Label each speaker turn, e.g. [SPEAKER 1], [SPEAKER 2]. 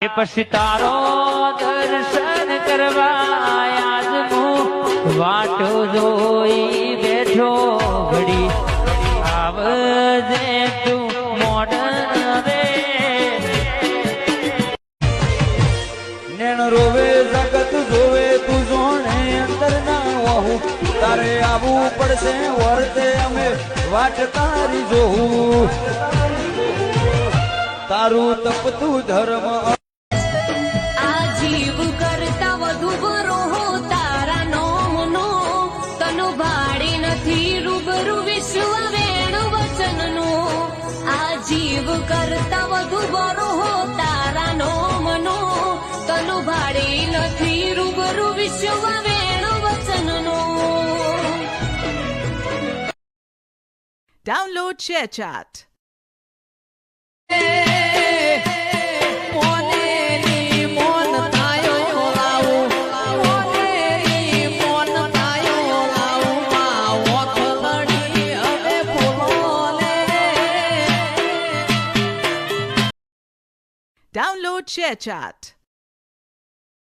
[SPEAKER 1] પછી તારો દર્શન કરવા આજ હું વાટો જોઈ બેઠો ઘડી આવજે તું મોડન રે
[SPEAKER 2] નેણ રોવે જગત જોવે તું જોણે અંદર ના વાહું તારે આવવું પડશે વર્તે અમે વાટ તારી જોવું તારું તપતું ધર્મ
[SPEAKER 3] જીવ કરતા વધુ બરો તારા નોમનો તનો ભાડે નથી રૂબરૂ વિશ્વ વેણુ વચનનો આ જીવ કરતા વધુ બરો તારા નોમનો તનો ભાડે નથી રૂબરૂ વિશ્વ વેણુ વચનનો.
[SPEAKER 4] Download ShareChat. Download ShareChat.